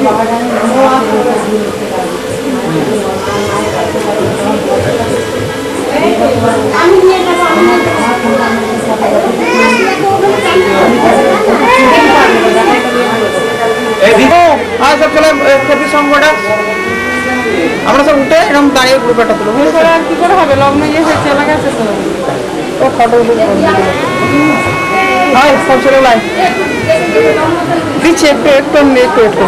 সব চলে ক্ষতি সঙ্গটা আমরা সব উঠে এরকম দাঁড়িয়ে গ্রুপ একটা তুলো আর কি করে হবে লগ্ন ইয়ে হয়েছে চলে গেছে তো ফটো সব চলে লাই দিচ্ছে একটু একটু একটু একটু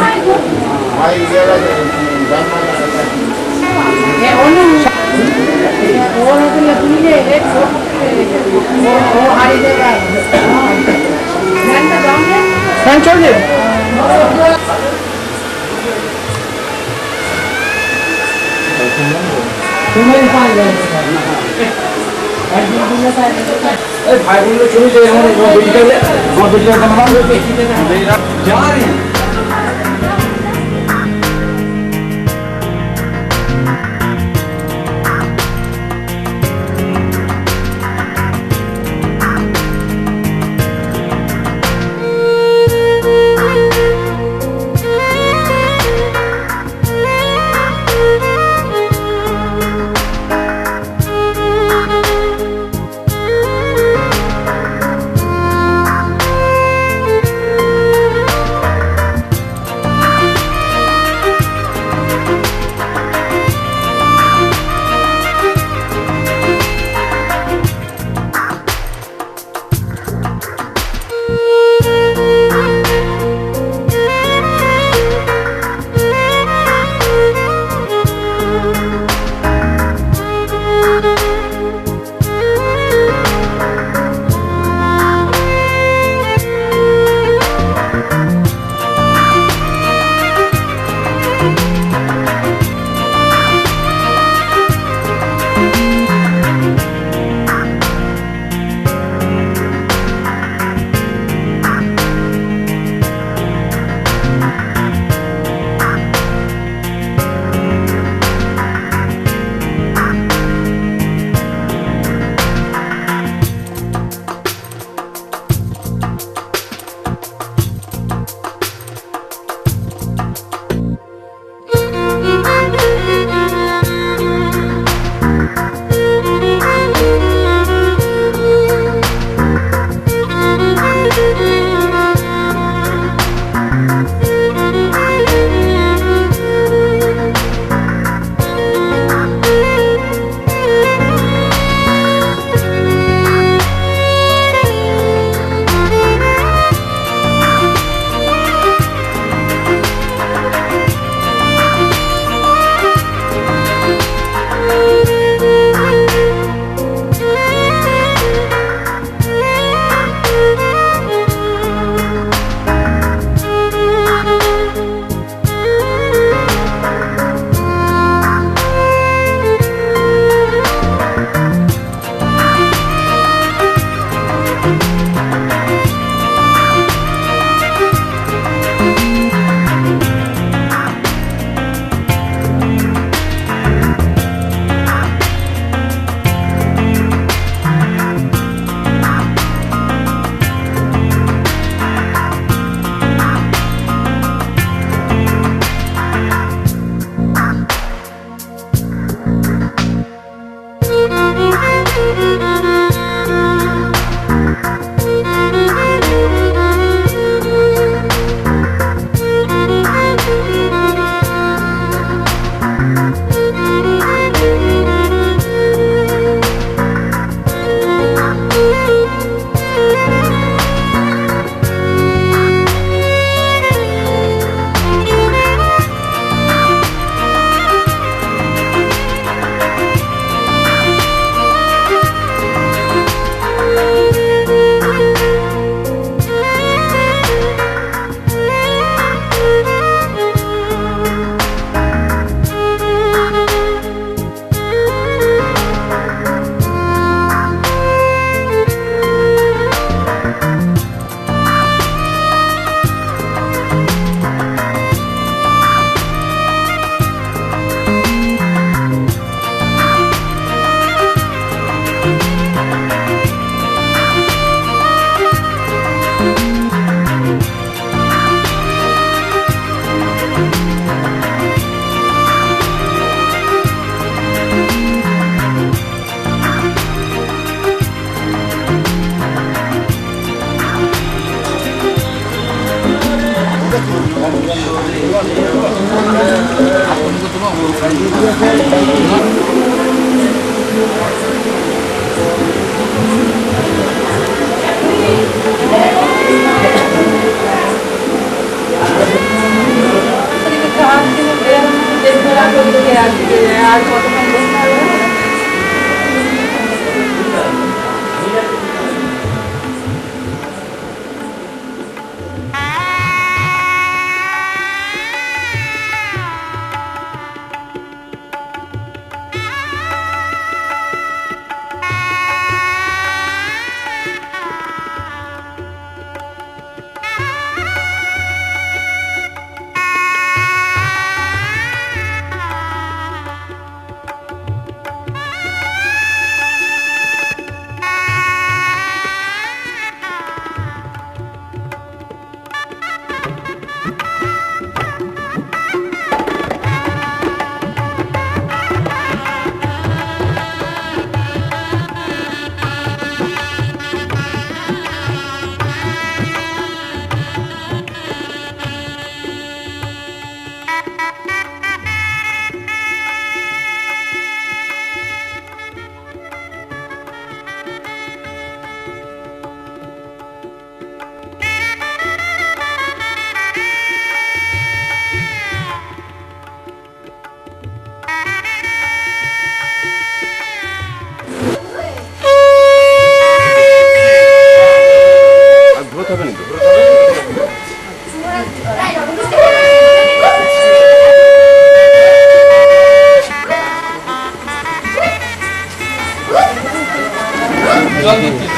ফ্যান চলছে ভাই বললো চলে যাই আমার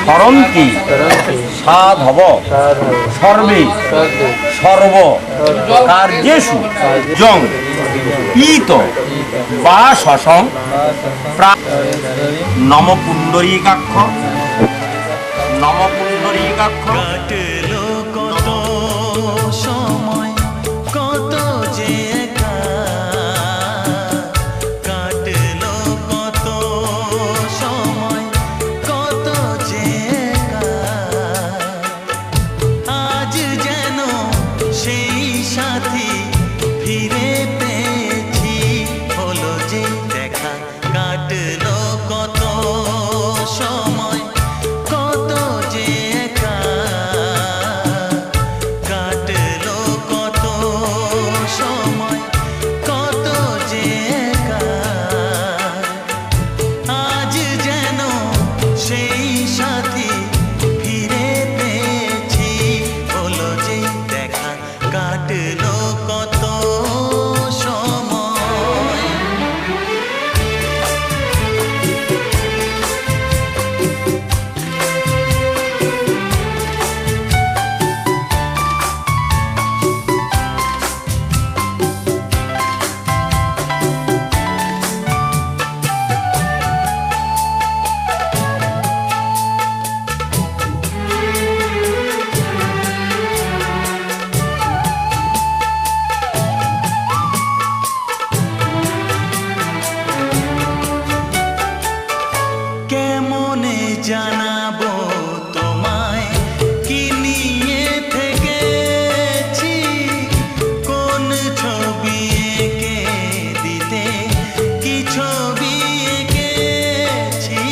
স্মরন্তি সাধব সর্বে সর্ব কার্যেষু জং পীত বা শশং নম পুণ্ডরীকাক্ষ নম পুণ্ডরীকাক্ষ। কাটলো কত সময় কত যে কাটলো কত সময় কত যে আজ যেন সেই সাথী ফিরে পেয়েছি হলো যে দেখা। কাটলো কত সময় কত যে কাটলো কত সময় কত যে আজ যেন সেই সাথী ফিরে পেয়েছি হলো যে দেখা। কাটলো কত সময়। কেমনে জানাবো তোমায় কি নিয়ে থেকেছি, কোন ছবি এঁকে দিতে কি ছবি এঁকেছি।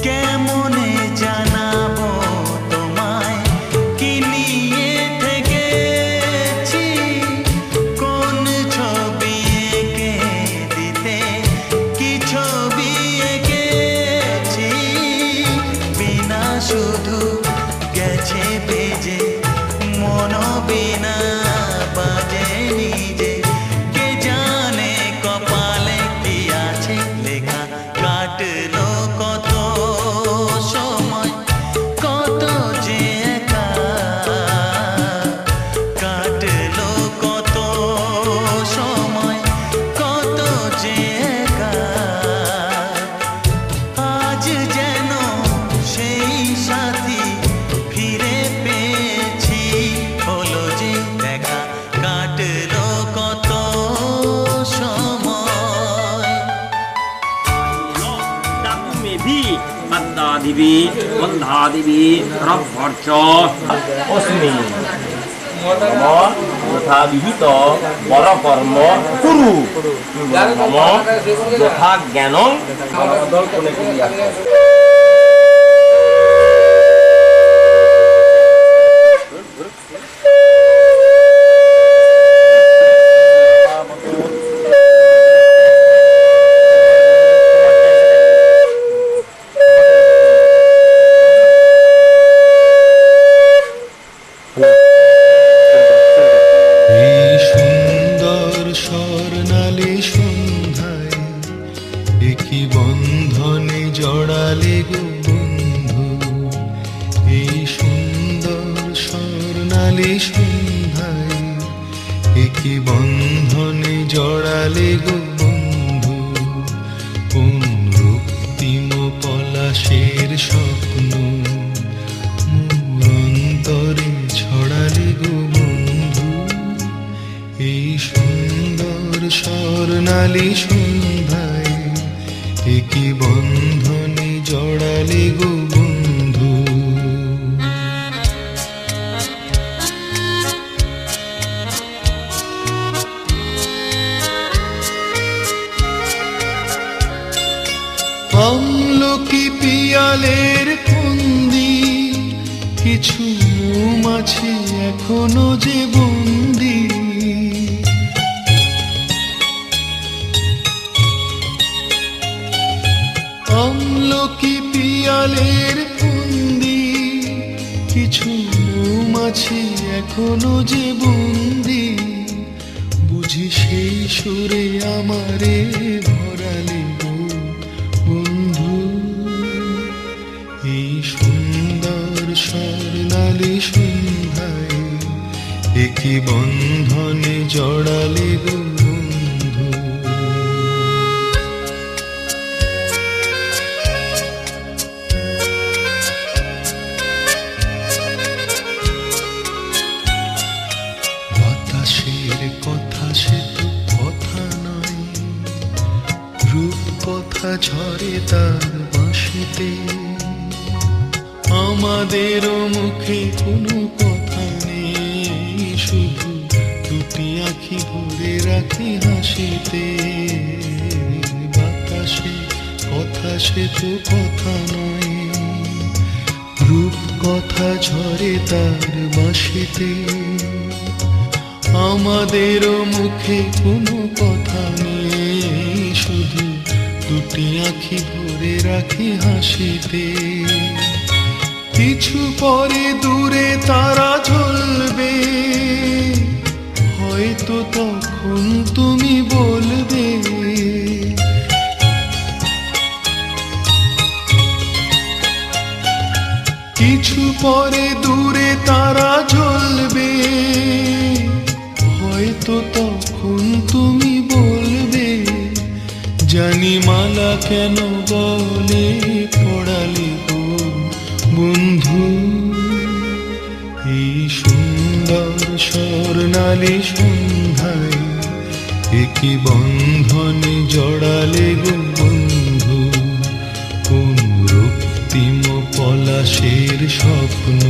কেমনে জানাবো তোমায় কি নিয়ে থেকেছি, কোন ছবি এঁকে দিতে কি ছবি এঁকেছি। বিনা শুধু গেছে বেজে মন বিনা বাজে নিজে, কে জানে কপালে কি আছে লেখা। কাটলো কত সময় কত যে কাটলো কত সময় কত যে আজ যেন সেই সাথী ফিরে পেয়েছি হলো যে দেখা। কাটলো কত সময়। মেধি পদ্মাদিবি বন্ধাদিবি রভ্যর্চ অস্মি নমঃ যথা বিহিত বর কর্ম কুরু মম যথা জ্ঞান এই সুন্দর স্বর্ণালী সন্ধ্যায় একই বন্ধনে জড়ালে গো বন্ধু। এই সুন্দর স্বর্ণালী সন্ধ্যায় একই বন্ধনে জড়ালে গো বন্ধু। কোন রক্তিম পলাশের স্বপ্ন মোর অন্তরে ছড়ালে গো বন্ধু। এই সুন্দর স্বর্ণালী সন্ধ্যায় একই বন্ধনে জড়ালে গো বন্ধু। আমলকি পিয়ালের ফন্দি কিছু মৌমাছি এখনো যে বন্দি। আমলকি পিয়ালের ফন্দি কিছু মৌমাছি এখনো যে বন্দি। বুঝি সেই সুরে আমারে ভরালে গো বন্ধু। এই সুন্দর স্বর্ণালী সন্ধ্যায় একই বন্ধনে জড়ালে গো বন্ধু। বাতাসের কথা সে তো কথা নয়, রূপ কথা ঝরে তার বাঁশিতে। আমাদেরও মুখে কোনো কথা নেই, শুধু দুটি আঁখি ভরে রাখি হাসিতে। বাতাসে কথা সে তো কথা নয়, রূপ কথা ঝরে তার বাঁশিতে। আমাদেরও মুখে কোনো কথা নেই, শুধু দুটি আঁখি ভরে রাখি হাসিতে। কিছু পরে দূরে তারা জ্বলবে, হয়তো তখন তুমি বলবে কিছু পরে দূরে তারা জ্বলবে, হয়তো তখন তুমি বলবে জানি মালা কেন বলে পড়ালে গো বন্ধু। এই সুন্দর স্বর্ণালী সন্ধ্যায় একই বন্ধনে জড়ালে গো বন্ধু। কোন রক্তিম পলাশের স্বপ্ন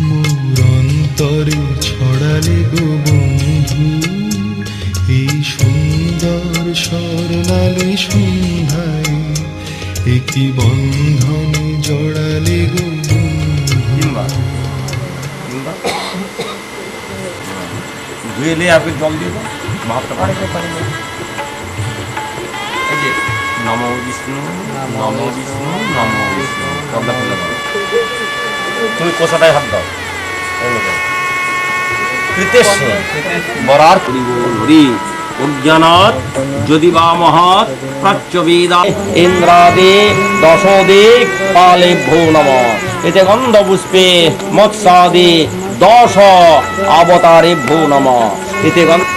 মোর অন্তরে ছড়ালে গো বন্ধু। এই সুন্দর স্বর্ণালী সন্ধ্যায় একই বন্ধনে জড়ালে গো বন্ধু। ধুয়েলে আপনি জল দিয়ে দাও, ভাবতে পারে। এই যে নমো বিষ্ণু নমো বিষ্ণু নমো বিষ্ণু, জলটা ফেলে দাও। তুমি কোষাটায় হাত দাও। কৃতেশ্ব বরার হরি উজ্জানাত যদি বা মহৎ প্রচ্যবেদা ইন্দ্রাদে দশদে কালেভ্যো নমঃ। এতে গন্ধপুষ্পে মৎস্যাদি 10 অবতারেভ্যো নমঃ। এতে গন্ধ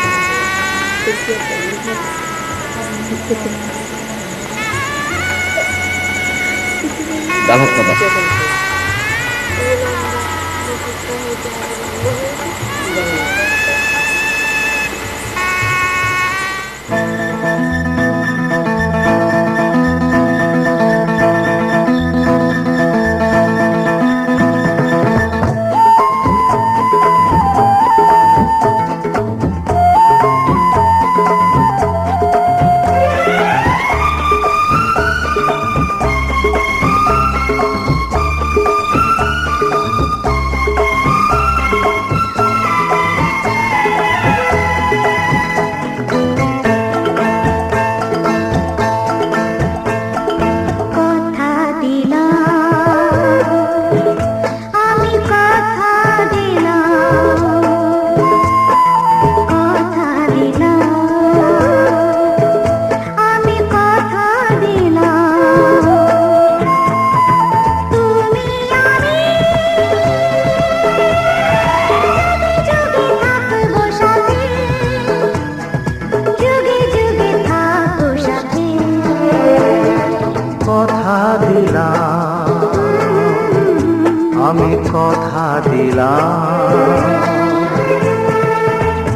দিলাম।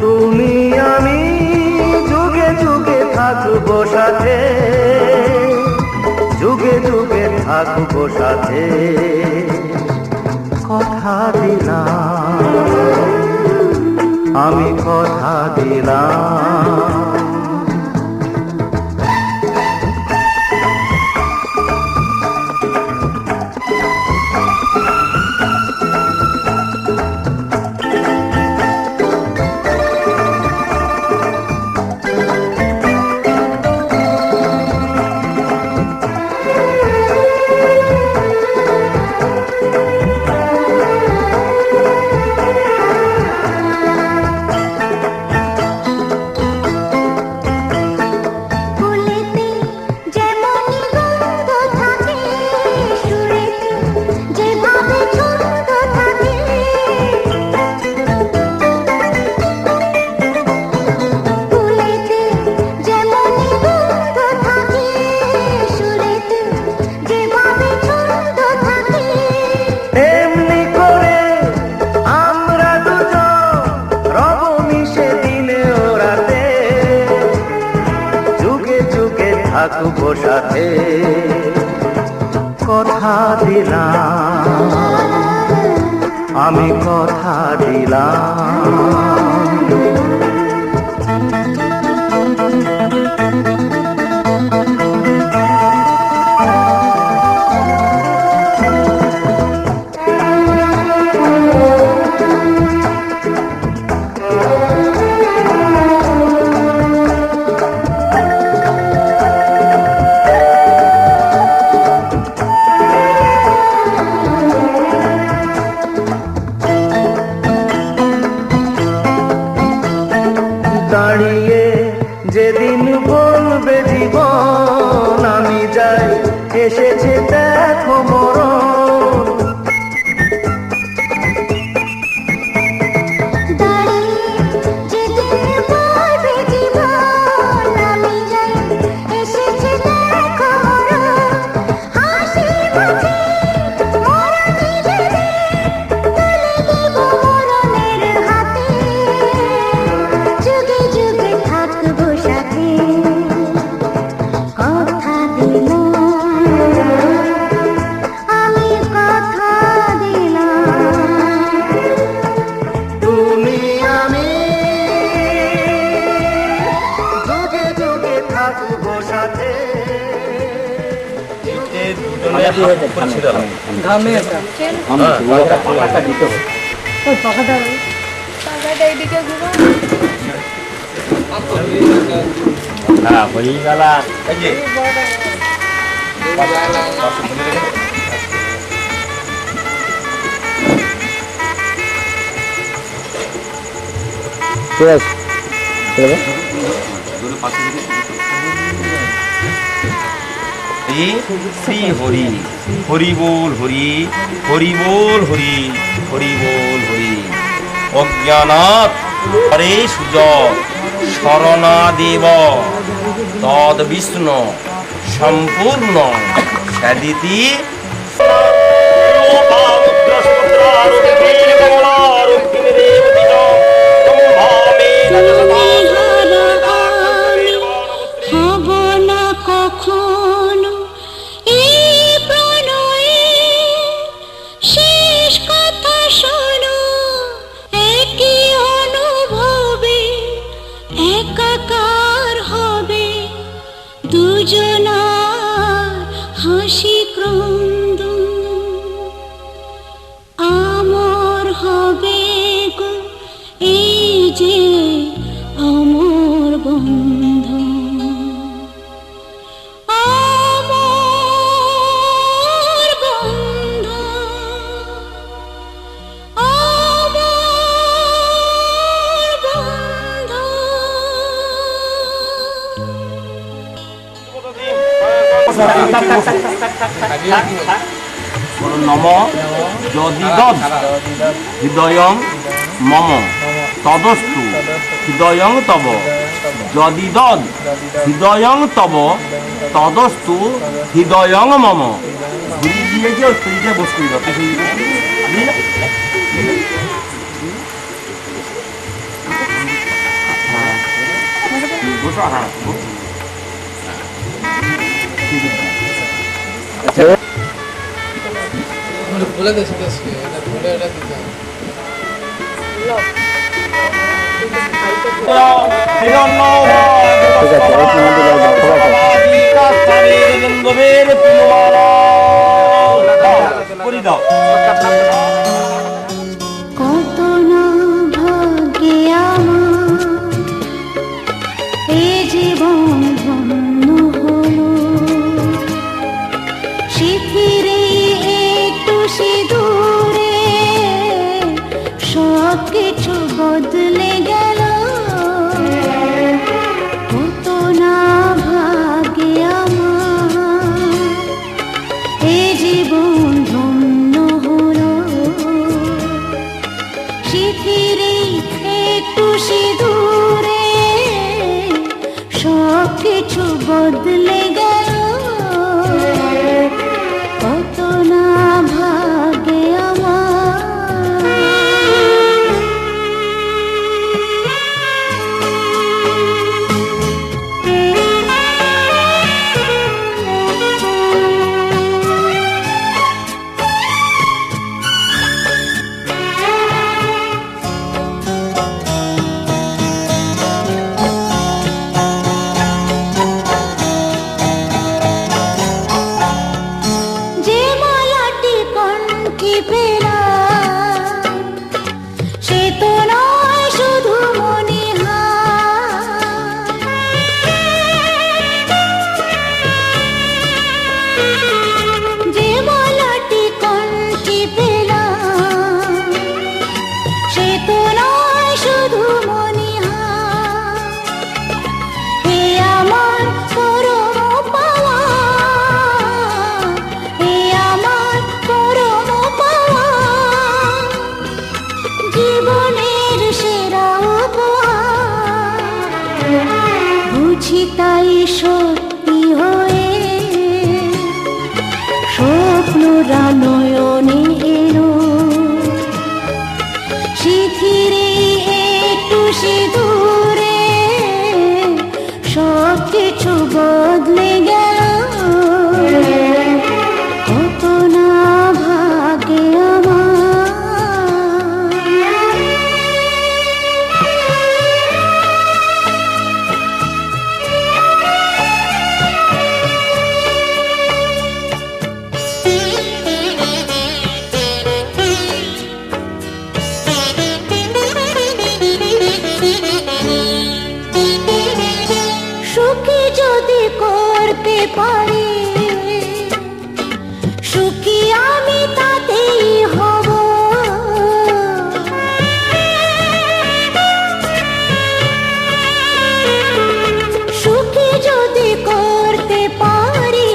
তুমি আমি যুগে যুগে থাকবো সাথে, যুগে যুগে থাকবো সাথে, কথা দিলাম, আমি কথা দিলাম। থাকবো সাথে, কথা দিলাম, আমি কথা দিলাম। দাঁড়িয়ে যেদিন বলবে জীবন আমি যাই, এসেছে দেখো মরণ। শ্রী হরি, হরি বল হরি, হরি বল হরি, হরি বল হরি। অজ্ঞানাৎ হরে সুজয় শরণাদেব তদ বিষ্ণু সম্পূর্ণ সাদিতি। হাসি ক্রন্দ আমর হবে গো, এই যে অমর বন্ধু, অমর বন্ধু, অমর বন্ধু। নম যদিদৎ হৃদয়ং মম তদস্তু হৃদয়ং তব, যদিদৎ হৃদয়ং তব তদস্তু হৃদয়ং মম। ঘুরিয়ে দিয়ে গিয়ে ওই বস করি বসো, হ্যাঁ কত না ভাগ্যে আমার এ জীবন ধন্য হলো, শিথিরে একটু সিঁদুরে সব কিছু বদলে গেল। কত না ভাগ্যে আমার এ জীবন ধন্য হলো, শিথিরে একটু সিঁদুরে সব কিছু বদলে গেল। কত না ভাগ্যে যে মালাটি কণ্ঠে পেলাম সে তো নয় শুধু মনিহার, যে মালাটি কণ্ঠে পেলাম সে তো নয় শুধু মনিহার। হে আমার পরম পাওয়া, হে আমার পরম পাওয়া, জীবনের সেরা উপহার। বুঝি তাই সত্যি হয়ে স্বপ্নরা নয়নে এলো, শিথিরে একটু সিঁদুরে সব কিছু বদলে গেল। কত না ভাগ্যে সুখী যদি করতে পারি, সুখী আমি তাতেই হব। সুখী যদি করতে পারি,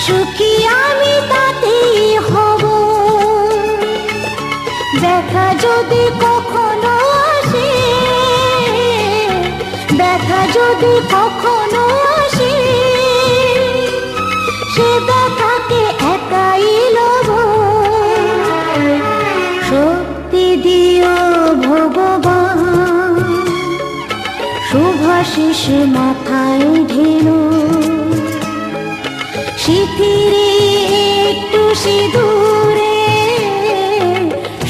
সুখী আমি তাতেই হব। দেখা যদি কখনো আসে, দেখা যদি কখনো আসে, সে দেখাকে একাই লব। শক্তি দিও ভগবান, শুভাশিস মাথায় ঢেলো, শিথিরে একটু সিঁদুরে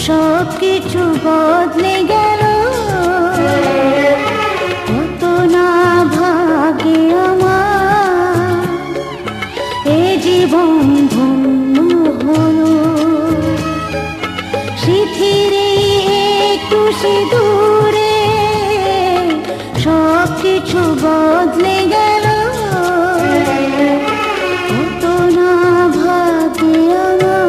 সব কিছু বদলে গেল। কত না ভাগ্যে আমার এ জীবন ধন্য হলো, শিথিরে একটু সিঁদুরে সব কিছু বদলে গেল। কত না ভাগ্যে আমার।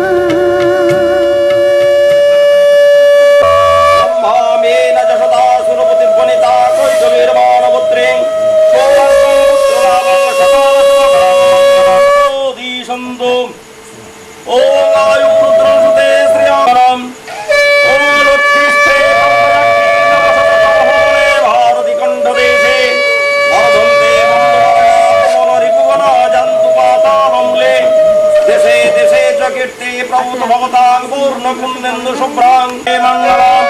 ভারতী কণ্ঠ দেশে মঙ্গলম।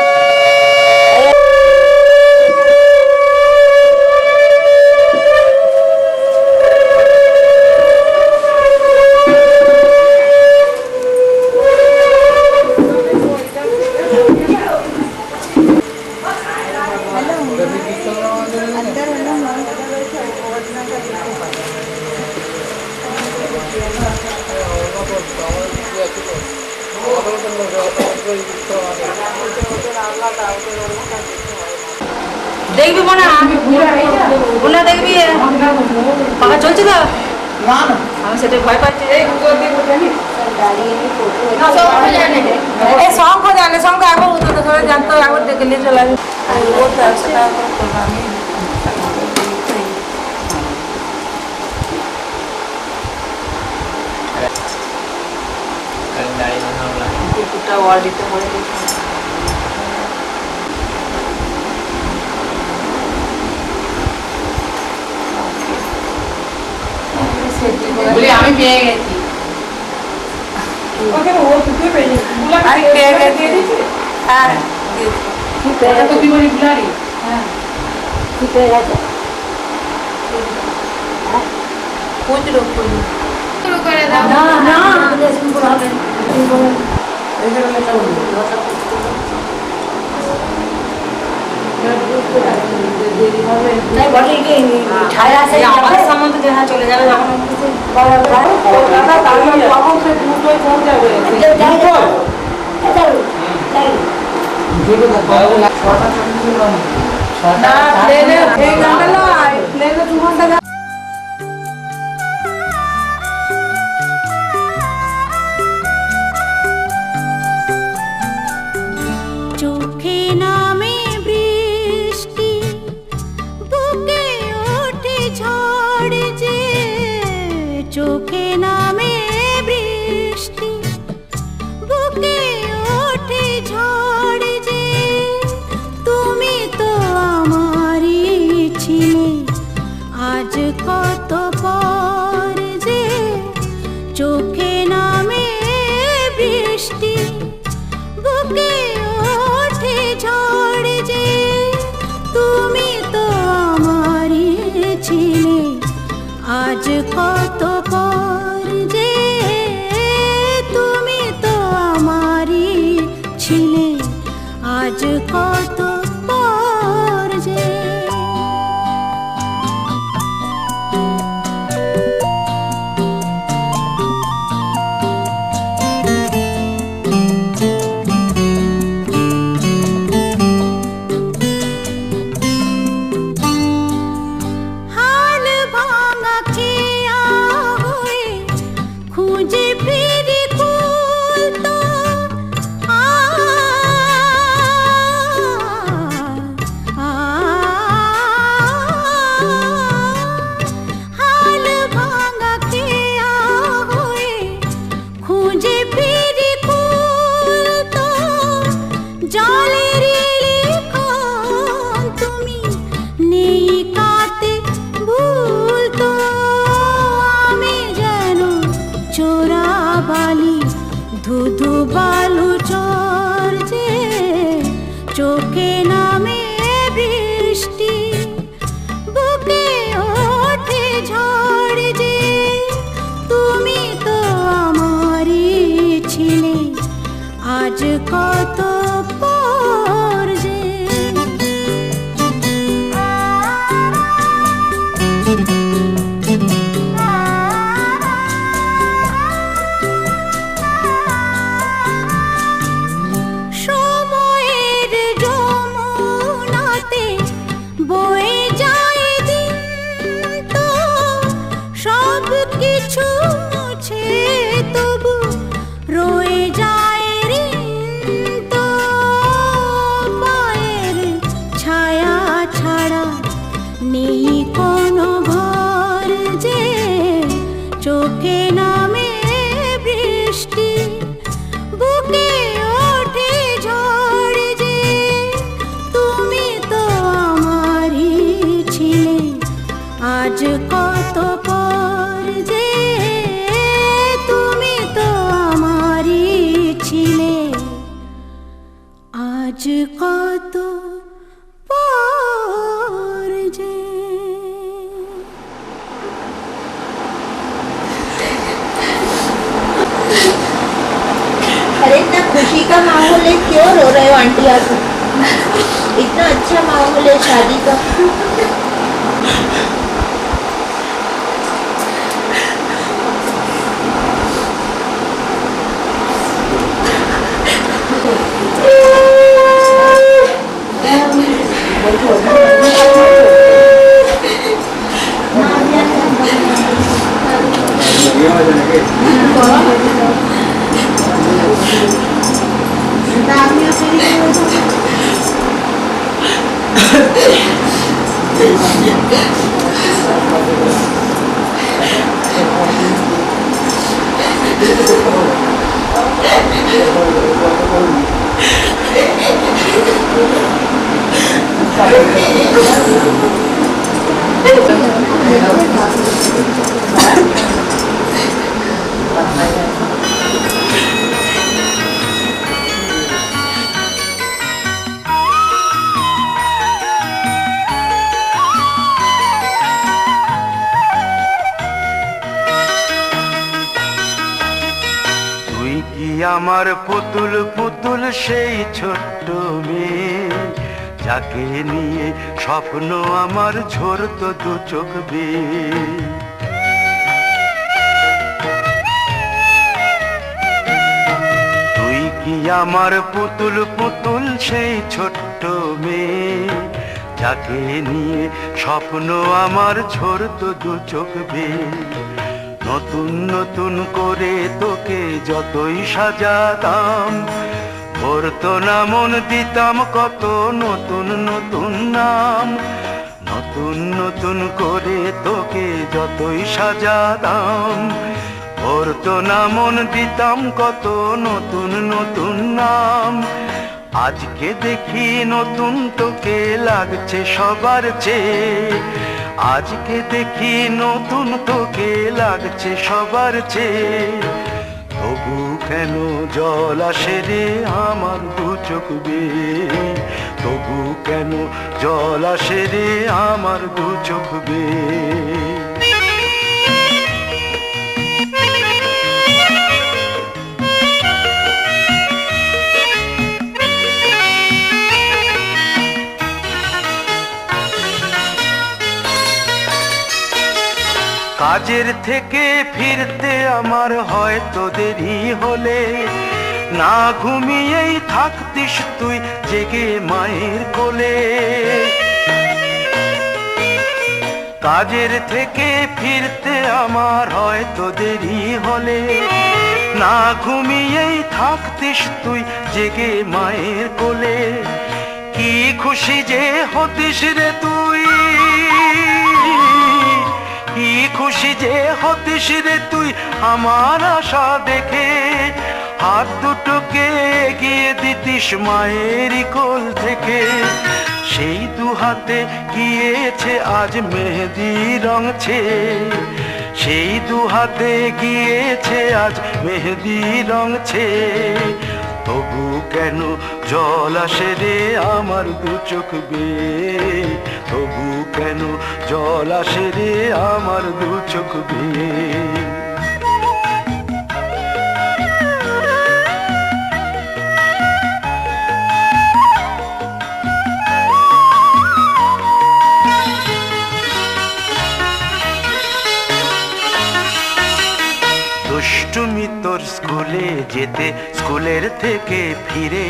দেখবি মনে মনে দেখবি পাখা চলছে তো না না আমি সেটা ভয় পাচ্ছি এই শঙ্খ জানে শঙ্খ এখন উঠতে ধরে জানতো এখন দেখে নিয়ে চলে আসবে কুকুরটা ওয়ার্ডিতে পড়ে গেছে বলি আমি পেয়ে গেছি আমি পেয়ে গেছি হ্যাঁ তুই বলি বুলারি খুচরো খুচরো শুরু করে দাও আমাদের সম্বন্ধে যে হ্যাঁ চলে যাবে যখন না প্লেনে এই গানটা নয় প্লেনে 2 ঘন্টা চোখে নামে বৃষ্টি বুকে ওঠে ঝড় যে চোখে নামে বৃষ্টি বুকে ওঠে ঝড় যে তুমি তো আমারই ছিলে আজ কত পর যে চোখে নামে বৃষ্টি বুকে ওঠে ঝড় যে তুমি তো আমারই ছিলে আজ কত পর যে তুমি তো আমারই ছিলে আজ কত পর যে হাল ভাঙা খেয়া হয়ে খুঁজে ফিরি কুল তো হাল ভাঙা খেয়া হয়ে খুঁজে ফিরি কুল তো জলের লিখন তুমি নেই কাতে ভুল তো আমি যেন চোরা বালি ধুধু বালু চর যে চোখে নামে বৃষ্টি বুকে ওঠে ঝড় যে তুমি তো আমারই ছিলে আজ কত পর যে সময়ের যমুনাতে বয়ে যায় দিন তো সব কিছু মুছে তবু রয়ে যায় ঋণ তো পায়ের ছায়া ছাড়া নেই কোনো ঘর যে চোখে নামে বৃষ্টি বুকে ওঠে ঝড় যে তুমি তো আমারই ছিলে আজ কত পর যে তুমি তো আমারই ছিলে आंटी आप इतना अच्छा माहौल है शादी का। আমার পুতুল পুতুল সেই ছোট্ট মেয়ে, যাকে নিয়ে স্বপ্ন আমার ঝরতো দু চোখ বেয়ে। তুই কি আমার পুতুল পুতুল সেই ছোট্ট মেয়ে, যাকে নিয়ে স্বপ্ন আমার ঝরতো দু চোখ বেয়ে। নতুন নতুন করে তোকে যতই সাজাতাম, ভরতো না মন দিতাম কত নতুন নতুন নাম। নতুন নতুন করে তোকে যতই সাজাতাম, ভরতো না মন দিতাম কত নতুন নতুন নাম। আজকে দেখি নতুন তোকে লাগছে সবার চেয়ে, আজকে দেখি নতুন তোকে লাগছে সবার চেয়ে। তবু কেন জল আসে রে আমার দু চোখ বেয়ে, তবু কেন জল আসে রে আমার দু চোখ বেয়ে। কাজের থেকে ফিরতে আমার হয়তো দেরি হলে, না ঘুমিয়েই থাকতিস তুই জেগে মায়ের কোলে। কাজের থেকে ফিরতে আমার হয়তো দেরি হলে, না ঘুমিয়েই থাকতিস তুই জেগে মায়ের কোলে। কি খুশি যে হতিস রে তুই, কি খুশি যে হতিস রে তুই আমার আশা দেখে। হাত দুটোকে এগিয়ে দিতিস মায়েরই কোল থেকে, সেই দু হাতে গিয়েছে আজ মেহেদি রং ছেয়ে। সেই দু হাতে গিয়েছে আজ মেহেদি রং ছেয়ে। তবু কেন জল আসে রে আমার দু চোখ বেয়ে, তবু কেন জল আসে রে আমার দু চোখ বেয়ে। দুষ্টুমি তোর স্কুলে যেতে, স্কুলের থেকে ফিরে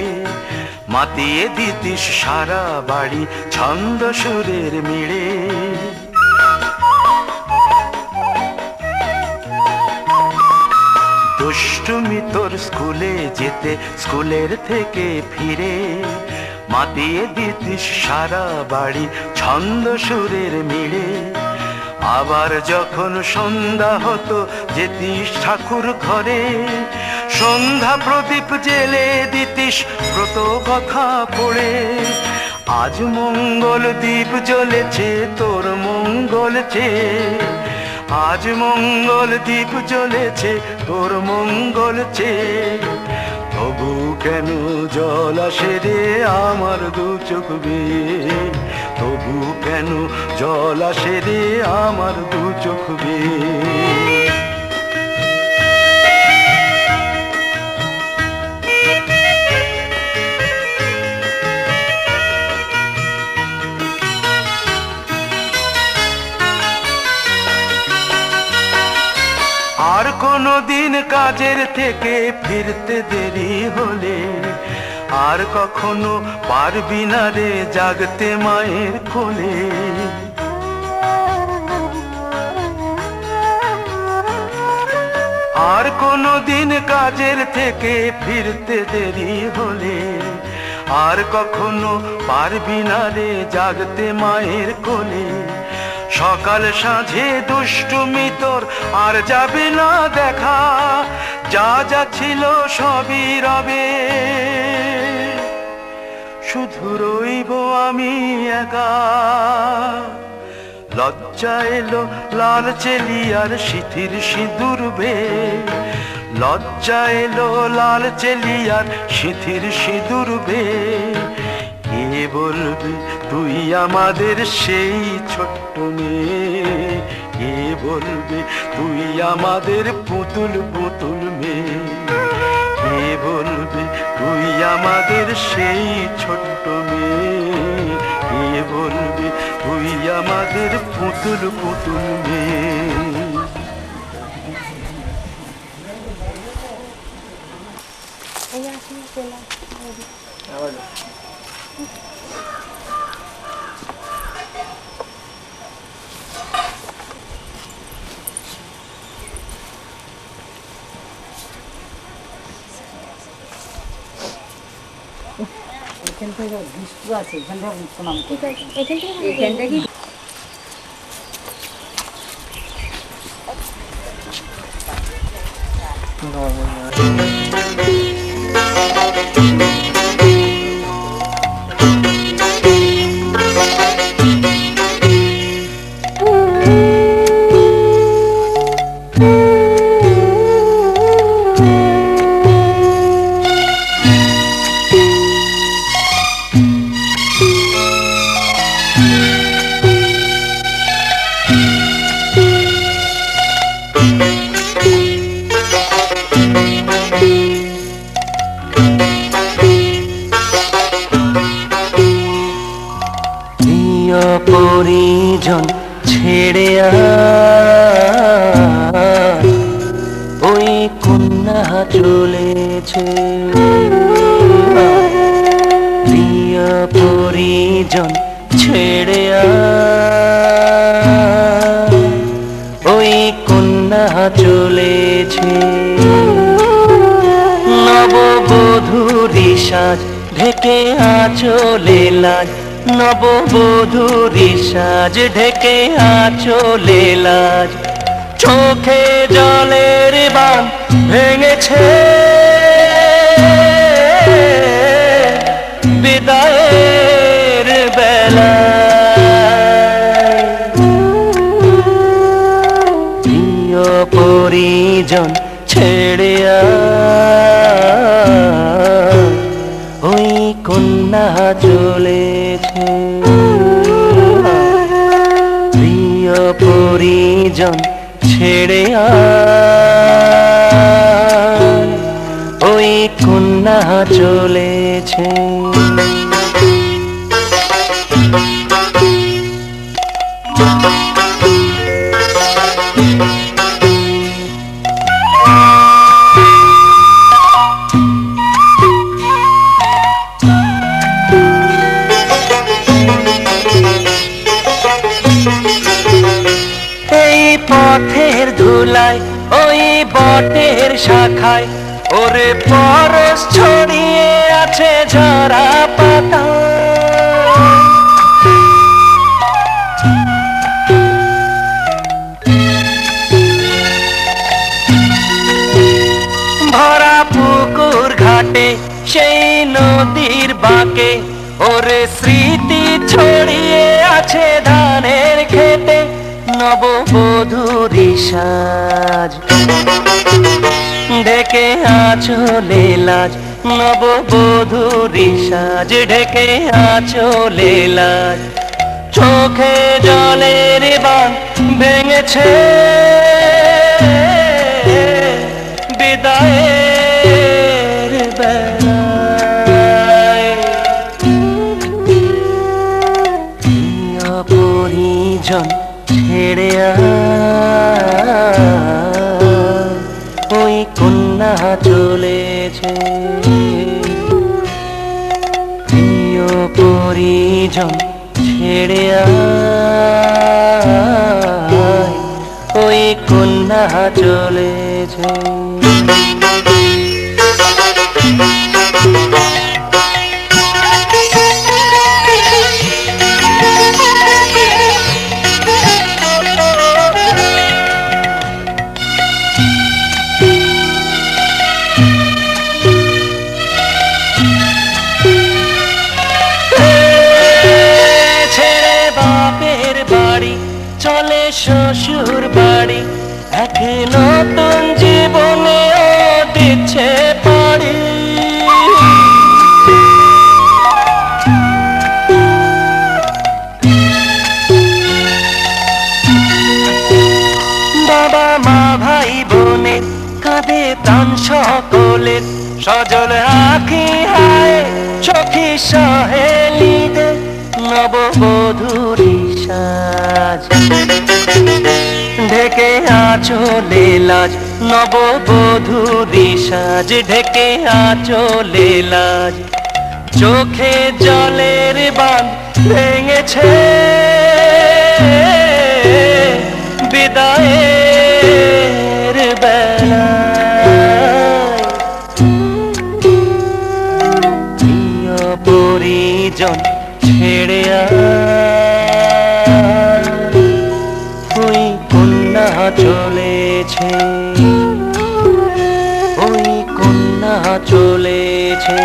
মাতিয়ে দিতিস সারা বাড়ি ছন্দ সুরের মিড়ে। দুষ্টুমি তোর স্কুলে যেতে, স্কুলের থেকে ফিরে মাতিয়ে দিতিস সারা বাড়ি ছন্দ সুরের মিড়ে। আবার যখন সন্ধ্যা হতো যেতিস ঠাকুর ঘরে, সন্ধ্যা প্রদীপ জেলে দিতিস ব্রত কথা পড়ে। আজ মঙ্গল দ্বীপ জ্বলেছে তোর মঙ্গল চেয়ে, আজ মঙ্গল দ্বীপ জ্বলেছে তোর মঙ্গল চেয়ে। তবু কেন জল আসে রে আমার দু চোখ বেয়ে, তবু কেন জল আসে রে আমার দু চোখ বেয়ে। কোনো দিন কাজের থেকে ফিরতে দেরি হলে আর কখনো পারবি না রে জাগতে মায়ের কোলে। আর কোনো দিন কাজের থেকে ফিরতে দেরি হলে আর কখনো পারবি না রে জাগতে মায়ের কোলে। সকাল সাঁঝে দুষ্টুমি তোর আর যাবে না দেখা, যা যা ছিল সবই রবে, শুধু রইব আমি একা। লজ্জা এলো লাল চেলিয়ার সিথির সিঁদুর বে, লজ্জা এলো লাল চেলিয়ার সিথির সিঁদুর বে। কে বলবে তুই আমাদের সেই ছোট্ট মেয়ে, কে বলবে তুই আমাদের পুতুল পুতুল মেয়ে, কে বলবে তুই আমাদের সেই ছোট্ট মেয়ে, কে বলবে তুই আমাদের পুতুল পুতুল মেয়ে। এখান থেকে বৃষ্টি আছে, এখান থেকে প্রণাম ঠিক আছে। এখান থেকে পরিজন ছেড়ে ওই কন্যা চলেছে, প্রিয় পরিজন ছেড়ে ওই কন্যা চলেছে। নববধূরি সাজ ঢেকে আঁচলে লাজ, নববধূরি সাজ ঢেকে আঁচলে লাজ। চোখে জলের বাঁধ ভেঙেছে বিদায়ের বেলায়। প্রিয় পরিজন ছেড়ে ওই কন্যা চলেছে, প্রিয় পরিজন ছেড়ে ওই কন্যা চলেছে। এই পথের ধুলায় ওই বটের শাখায় ওরে পরশ ছড়িয়ে আছে ঝরা পাতা। ভরা পুকুর ঘাটে সেই নদীর বাঁকে ওরে স্মৃতি ছড়িয়ে আছে ধানের খেতে। নববধূরি সাজ ঢেকে আঁচলে লাজ, নববধূরি সাজ ঢেকে আঁচলে লাজ। চোখে জলের বাঁধ ভেঙেছে বিদায়ের বেলায়। প্রিয় পরিজন ছেড়ে কন্যা চলেছে। প্রিয় পরিজন ছেড়ে আয়, ওই কন্যা চলেছে। ছেড়ে বাপের বাড়ি চলে শ্বশুর বাড়ি, এক নতুন জীবনে ও দিচ্ছে পাড়ি। বাবা মা ভাই বোনের কাঁধে প্রাণ সকলের, সজল আঁখি হায় চোখে সহেলিদের, নববধূরি সাজ ঢেকে আঁচলে লাজ, নববধূরি সাজ ঢেকে আঁচলে লাজ। চোখে জলের বাঁধ ভেঙেছে বিদায়ের বেলায়, প্রিয় পরিজন ছেড়ে আয়, ওই কন্যা চলেছে, ওই কন্যা চলেছে।